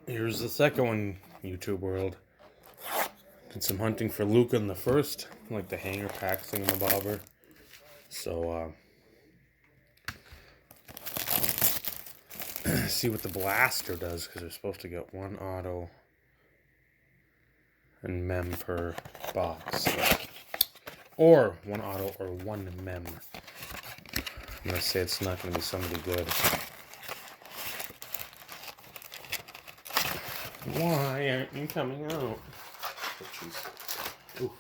Here's the second one, YouTube world. Did some hunting for Luka in the first, like the hanger pack thingamabobber. So, see what the blaster does, because they're supposed to get one auto and mem per box. Or one auto or one mem. I'm going to say it's not going to be somebody good. Why aren't you coming out? Oh, jeez. Oof.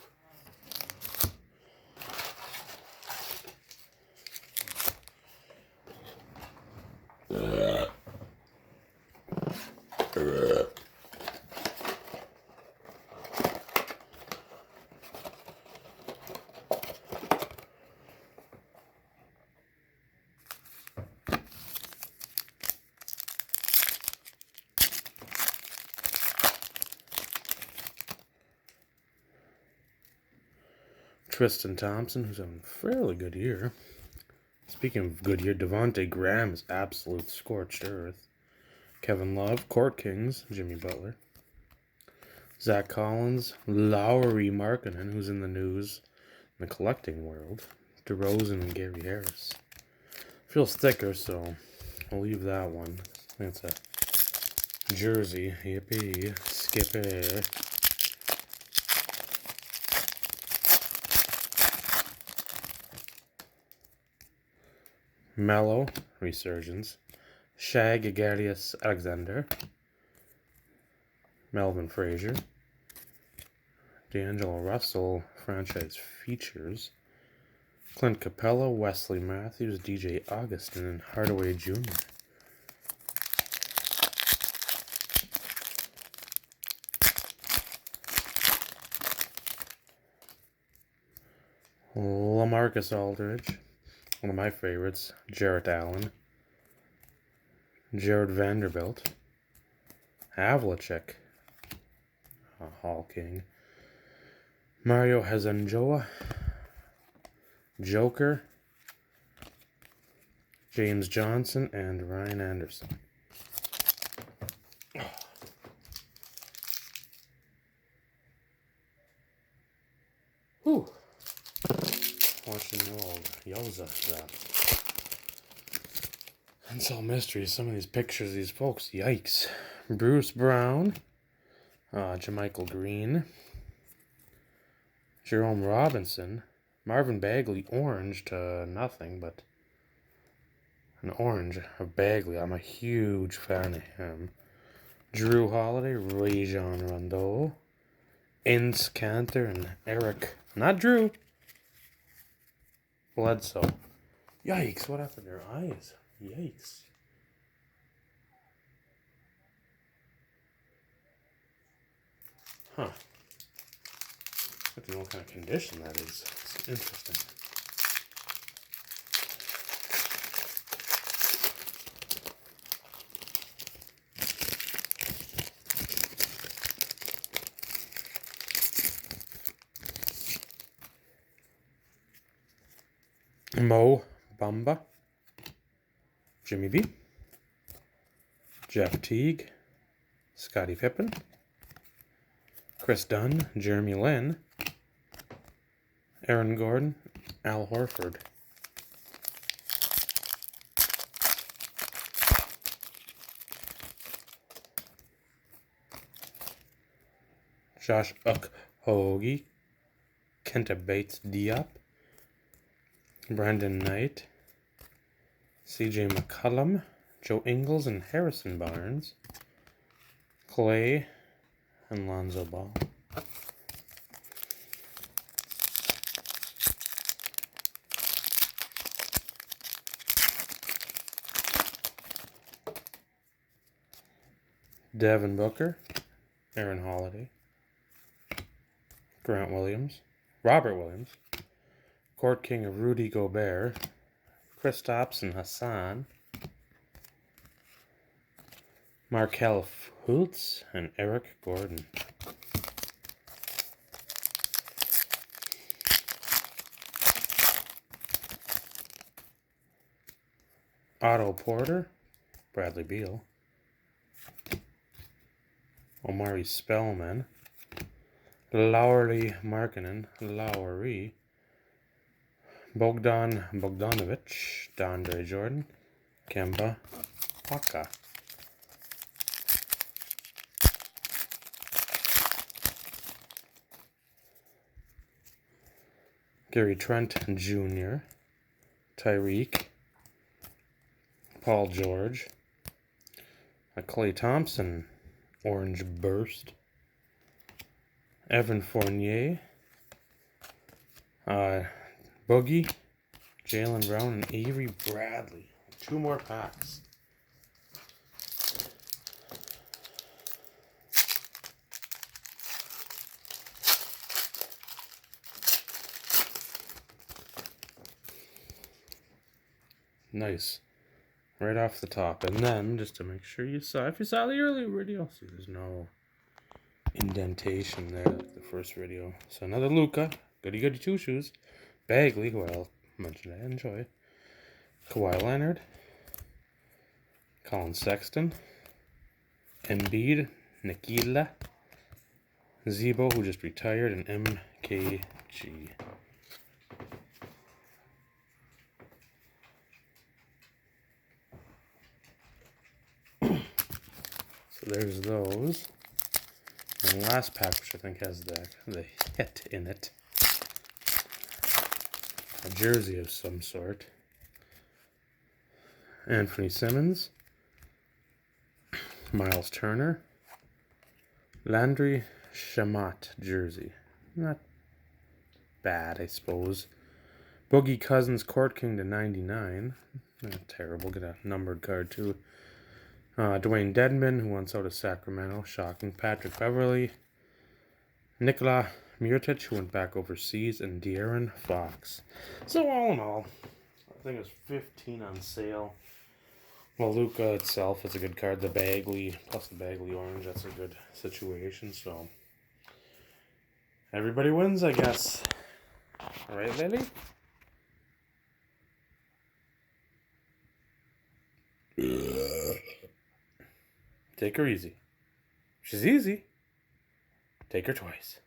Tristan Thompson, who's having a fairly good year. Speaking of good year, Devontae Graham is absolute scorched earth. Kevin Love, Court Kings, Jimmy Butler. Zach Collins, Lowry Markkanen, who's in the news in the collecting world. DeRozan and Gary Harris. Feels thicker, so I'll leave that one. I think it's a jersey. Yippee. Skippy. Mellow, Resurgence. Shag Agarius Alexander. Melvin Frazier. D'Angelo Russell, franchise features. Clint Capella, Wesley Matthews, DJ Augustin, and Hardaway Jr. LaMarcus Aldridge, one of my favorites. Jarrett Allen. Jared Vanderbilt. Havlicek, Hall King. Mario Hezonjoa. Joker. James Johnson, and Ryan Anderson. Whew. Watching the old Yoza zap. Unsolved Mysteries. Some of these pictures of these folks, yikes. Bruce Brown. Jermichael Green. Jerome Robinson. Marvin Bagley, orange to nothing, but an orange of Bagley. I'm a huge fan of him. Drew Holiday, Rajon Rondo. Ince Cantor, and Eric. Not Drew. Bledsoe. Yikes, what happened to their eyes? Yikes. Huh. I don't know what kind of condition that is. It's interesting. Mo Bamba. Jimmy B. Jeff Teague. Scottie Pippen. Chris Dunn. Jeremy Lin. Aaron Gordon. Al Horford. Josh Okogie. Kenta Bates Diop. Brandon Knight. CJ McCollum. Joe Ingles and Harrison Barnes. Clay and Lonzo Ball. Devin Booker. Aaron Holiday. Grant Williams. Robert Williams. Court King of Rudy Gobert. Kristaps and Hassan. Markelle Fultz and Eric Gordon. Otto Porter. Bradley Beal. Omari Spellman. Lowry Bogdan Bogdanovic. DeAndre Jordan. Kemba Walker. Gary Trent Jr. Tyreek. Paul George. A Klay Thompson Orange Burst. Evan Fournier. Boogie. Jaylen Brown and Avery Bradley. 2 more packs. Nice. Right off the top. And then, just to make sure you saw, if you saw the earlier video, see there's no indentation there like the first video. So another Luka. Goody 2 shoes. Bagley, who I'll mention I enjoy. Kawhi Leonard. Colin Sexton. Embiid. Nikila. Zebo, who just retired, and MKG. So there's those. And the last pack, which I think has the hit in it. A jersey of some sort. Anthony Simmons. Miles Turner. Landry Shamat jersey. Not bad, I suppose. Boogie Cousins Court King /99. Not terrible. Get a numbered card too. Dwayne Dedman, who wants out of Sacramento. Shocking. Patrick Beverly. Nikola Mirotic, who went back overseas. And De'Aaron Fox. So all in all, I think it was 15 on sale. Well, Luka itself is a good card. The Bagley, plus the Bagley Orange, that's a good situation. So everybody wins, I guess. All right, Lily? Take her easy. She's easy. Take her twice.